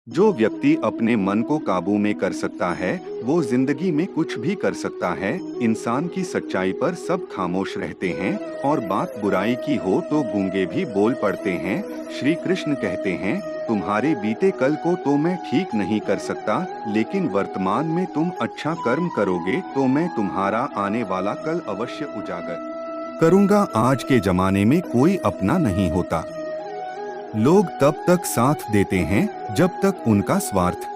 जो व्यक्ति अपने मन को काबू में कर सकता है वो जिंदगी में कुछ भी कर सकता है। इंसान की सच्चाई पर सब खामोश रहते हैं और बात बुराई की हो तो गूंगे भी बोल पड़ते हैं। श्री कृष्ण कहते हैं, तुम्हारे बीते कल को तो मैं ठीक नहीं कर सकता, लेकिन वर्तमान में तुम अच्छा कर्म करोगे तो मैं तुम्हारा आने वाला कल अवश्य उजागर करूंगा। आज के जमाने में कोई अपना नहीं होता। लोग तब तक साथ देते हैं जब तक उनका स्वार्थ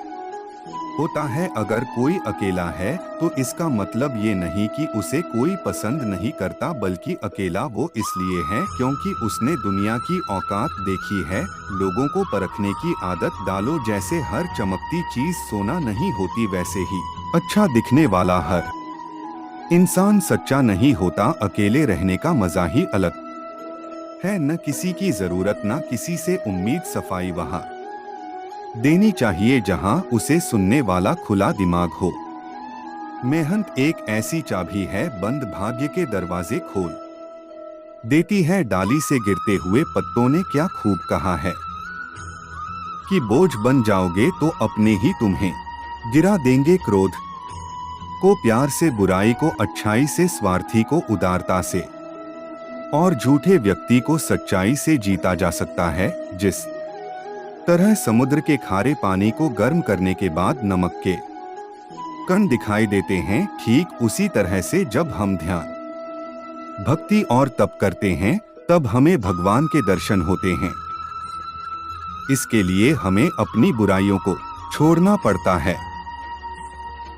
होता है। अगर कोई अकेला है तो इसका मतलब ये नहीं कि उसे कोई पसंद नहीं करता, बल्कि अकेला वो इसलिए है क्योंकि उसने दुनिया की औकात देखी है। लोगों को परखने की आदत डालो। जैसे हर चमकती चीज सोना नहीं होती, वैसे ही अच्छा दिखने वाला हर इंसान सच्चा नहीं होता। अकेले रहने का मजा ही अलग है। न किसी की जरूरत न किसी से उम्मीद। सफाई वहाँ देनी चाहिए जहाँ उसे सुनने वाला खुला दिमाग हो। मेहनत एक ऐसी चाबी है, बंद भाग्य के दरवाजे खोल देती है। डाली से गिरते हुए पत्तों ने क्या खूब कहा है कि बोझ बन जाओगे तो अपने ही तुम्हें गिरा देंगे। क्रोध को प्यार से, बुराई को अच्छाई से, स्वार्थी को उदारता से और झूठे व्यक्ति को सच्चाई से जीता जा सकता है। जिस तरह समुद्र के खारे पानी को गर्म करने के बाद नमक के कण दिखाई देते हैं, ठीक उसी तरह से जब हम ध्यान, भक्ति और तप करते हैं तब हमें भगवान के दर्शन होते हैं। इसके लिए हमें अपनी बुराइयों को छोड़ना पड़ता है,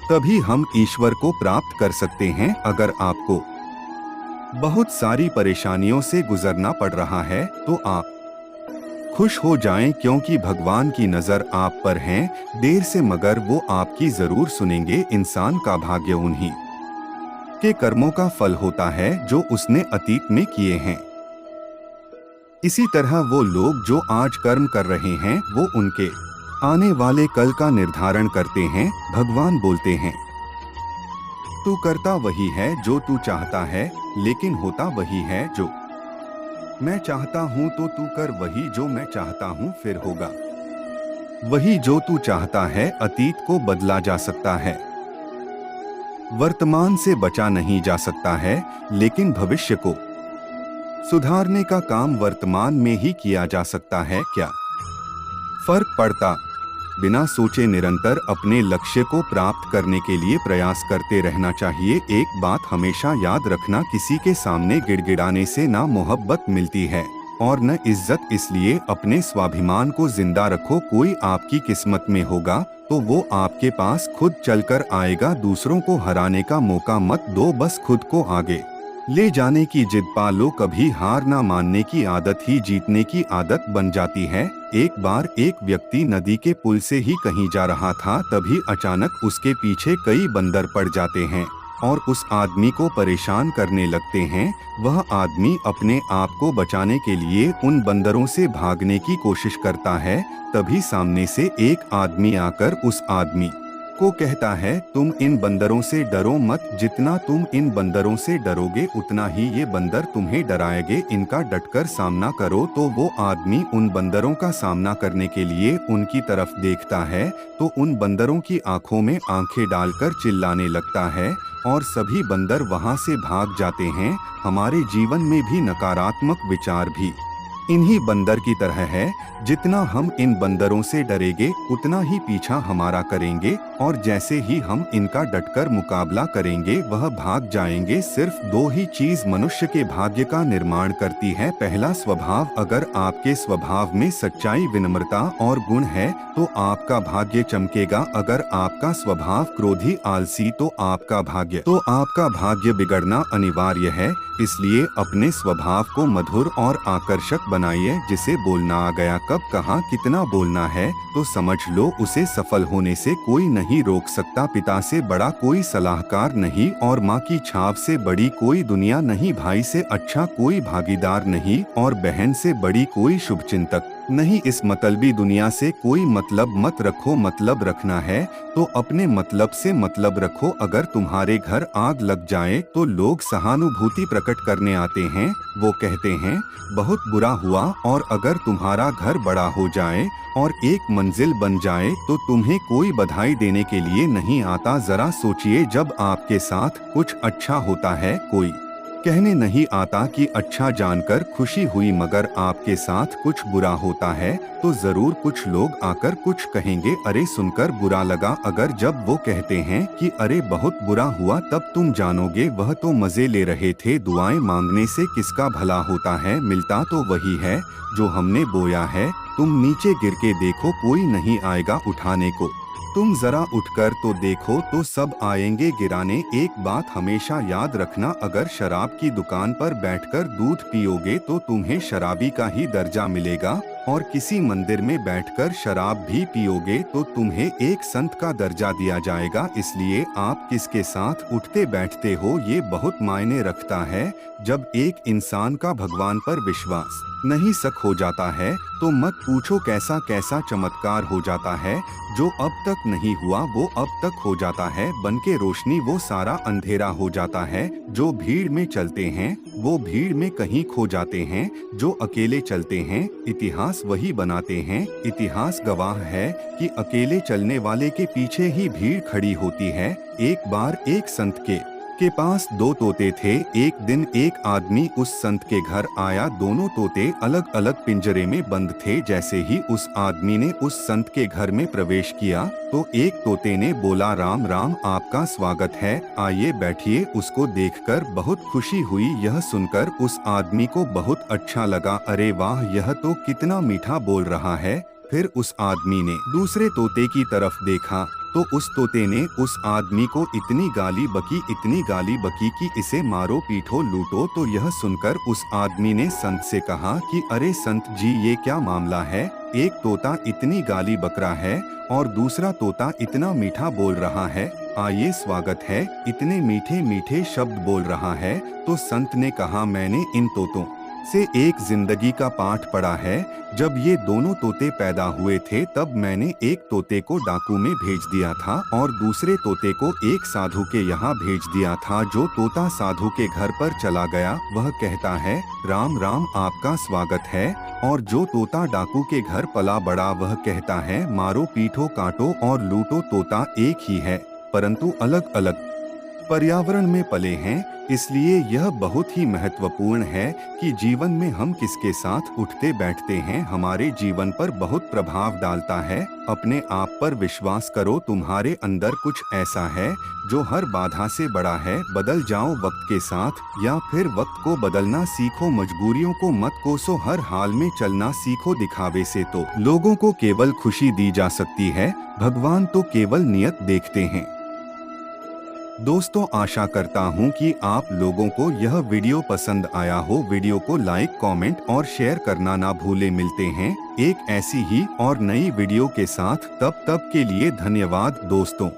तभी हम ईश्वर को प्राप्त कर सकते हैं। अगर आपको बहुत सारी परेशानियों से गुजरना पड़ रहा है तो आप खुश हो जाएं, क्योंकि भगवान की नजर आप पर है। देर से मगर वो आपकी जरूर सुनेंगे। इंसान का भाग्य उन्हीं के कर्मों का फल होता है जो उसने अतीत में किए हैं। इसी तरह वो लोग जो आज कर्म कर रहे हैं वो उनके आने वाले कल का निर्धारण करते हैं। भगवान बोलते हैं, तू करता वही है जो तू चाहता है, लेकिन होता वही है जो मैं चाहता हूं। तो तू कर वही जो मैं चाहता हूं, फिर होगा वही जो तू चाहता है। अतीत को बदला जा सकता है, वर्तमान से बचा नहीं जा सकता है, लेकिन भविष्य को सुधारने का काम वर्तमान में ही किया जा सकता है। क्या फर्क पड़ता? बिना सोचे निरंतर अपने लक्ष्य को प्राप्त करने के लिए प्रयास करते रहना चाहिए। एक बात हमेशा याद रखना, किसी के सामने गिड़गिड़ाने से ना मोहब्बत मिलती है और न इज्जत। इसलिए अपने स्वाभिमान को जिंदा रखो। कोई आपकी किस्मत में होगा तो वो आपके पास खुद चलकर आएगा। दूसरों को हराने का मौका मत दो, बस खुद को आगे ले जाने की जिद पालो। कभी हार ना मानने की आदत ही जीतने की आदत बन जाती है। एक बार एक व्यक्ति नदी के पुल से ही कहीं जा रहा था, तभी अचानक उसके पीछे कई बंदर पड़ जाते हैं और उस आदमी को परेशान करने लगते हैं। वह आदमी अपने आप को बचाने के लिए उन बंदरों से भागने की कोशिश करता है। तभी सामने से एक आदमी आकर उस आदमी को कहता है, तुम इन बंदरों से डरो मत। जितना तुम इन बंदरों से डरोगे उतना ही ये बंदर तुम्हें डराएंगे। इनका डटकर सामना करो। तो वो आदमी उन बंदरों का सामना करने के लिए उनकी तरफ देखता है तो उन बंदरों की आंखों में आंखें डालकर चिल्लाने लगता है और सभी बंदर वहां से भाग जाते हैं। हमारे जीवन में भी नकारात्मक विचार भी इन्हीं बंदर की तरह है। जितना हम इन बंदरों से डरेंगे उतना ही पीछा हमारा करेंगे और जैसे ही हम इनका डटकर मुकाबला करेंगे वह भाग जाएंगे। सिर्फ दो ही चीज मनुष्य के भाग्य का निर्माण करती है। पहला, स्वभाव। अगर आपके स्वभाव में सच्चाई, विनम्रता और गुण है तो आपका भाग्य चमकेगा। अगर आपका स्वभाव क्रोधी, आलसी तो आपका भाग्य बिगड़ना अनिवार्य है। इसलिए अपने स्वभाव को मधुर और आकर्षक बनाइए। जिसे बोलना आ गया, कब कहाँ कितना बोलना है तो समझ लो उसे सफल होने से कोई नहीं रोक सकता। पिता से बड़ा कोई सलाहकार नहीं और माँ की छाप से बड़ी कोई दुनिया नहीं। भाई से अच्छा कोई भागीदार नहीं और बहन से बड़ी कोई शुभचिंतक नहीं, इस मतलबी दुनिया से कोई मतलब मत रखो। मतलब रखना है तो अपने मतलब से मतलब रखो। अगर तुम्हारे घर आग लग जाए तो लोग सहानुभूति प्रकट करने आते हैं, वो कहते हैं बहुत बुरा हुआ। और अगर तुम्हारा घर बड़ा हो जाए और एक मंजिल बन जाए तो तुम्हें कोई बधाई देने के लिए नहीं आता। जरा सोचिए, जब आपके साथ कुछ अच्छा होता है कोई कहने नहीं आता कि अच्छा जानकर खुशी हुई, मगर आपके साथ कुछ बुरा होता है तो जरूर कुछ लोग आकर कुछ कहेंगे, अरे सुनकर बुरा लगा। अगर जब वो कहते हैं कि अरे बहुत बुरा हुआ, तब तुम जानोगे वह तो मजे ले रहे थे। दुआएं मांगने से किसका भला होता है, मिलता तो वही है जो हमने बोया है। तुम नीचे गिर के देखो, कोई नहीं आएगा उठाने को। तुम जरा उठकर तो देखो तो सब आएंगे गिराने। एक बात हमेशा याद रखना, अगर शराब की दुकान पर बैठकर दूध पियोगे तो तुम्हें शराबी का ही दर्जा मिलेगा, और किसी मंदिर में बैठकर शराब भी पियोगे तो तुम्हें एक संत का दर्जा दिया जाएगा। इसलिए आप किसके साथ उठते बैठते हो ये बहुत मायने रखता है। जब एक इंसान का भगवान पर विश्वास नहीं शक हो जाता है तो मत पूछो कैसा कैसा चमत्कार हो जाता है। जो अब तक नहीं हुआ वो अब तक हो जाता है। बनके रोशनी वो सारा अंधेरा हो जाता है। जो भीड़ में चलते हैं वो भीड़ में कहीं खो जाते हैं। जो अकेले चलते हैं इतिहास वही बनाते हैं। इतिहास गवाह है कि अकेले चलने वाले के पीछे ही भीड़ खड़ी होती है। एक बार एक संत के पास दो तोते थे। एक दिन एक आदमी उस संत के घर आया। दोनों तोते अलग अलग पिंजरे में बंद थे। जैसे ही उस आदमी ने उस संत के घर में प्रवेश किया तो एक तोते ने बोला, राम राम, आपका स्वागत है, आइए बैठिए। उसको देखकर बहुत खुशी हुई। यह सुनकर उस आदमी को बहुत अच्छा लगा। अरे वाह, यह तो कितना मीठा बोल रहा है। फिर उस आदमी ने दूसरे तोते की तरफ देखा तो उस तोते ने उस आदमी को इतनी गाली बकी कि इसे मारो पीटो लूटो। तो यह सुनकर उस आदमी ने संत से कहा कि अरे संत जी, ये क्या मामला है? एक तोता इतनी गाली बक रहा है और दूसरा तोता इतना मीठा बोल रहा है। आइए, स्वागत है, इतने मीठे मीठे शब्द बोल रहा है। तो संत ने कहा, मैंने इन तोतों से एक जिंदगी का पाठ पढ़ा है। जब ये दोनों तोते पैदा हुए थे तब मैंने एक तोते को डाकू में भेज दिया था और दूसरे तोते को एक साधु के यहाँ भेज दिया था। जो तोता साधु के घर पर चला गया वह कहता है, राम राम, आपका स्वागत है। और जो तोता डाकू के घर पला बड़ा वह कहता है, मारो पीटो काटो और लूटो। तोता एक ही है परंतु अलग अलग पर्यावरण में पले हैं। इसलिए यह बहुत ही महत्वपूर्ण है कि जीवन में हम किसके साथ उठते बैठते हैं हमारे जीवन पर बहुत प्रभाव डालता है। अपने आप पर विश्वास करो, तुम्हारे अंदर कुछ ऐसा है जो हर बाधा से बड़ा है। बदल जाओ वक्त के साथ या फिर वक्त को बदलना सीखो। मजबूरियों को मत कोसो, हर हाल में चलना सीखो। दिखावे से तो लोगों को केवल खुशी दी जा सकती है, भगवान तो केवल नियत देखते हैं। दोस्तों, आशा करता हूं कि आप लोगों को यह वीडियो पसंद आया हो। वीडियो को लाइक, कमेंट और शेयर करना ना भूले। मिलते हैं एक ऐसी ही और नई वीडियो के साथ। तब तक के लिए धन्यवाद दोस्तों।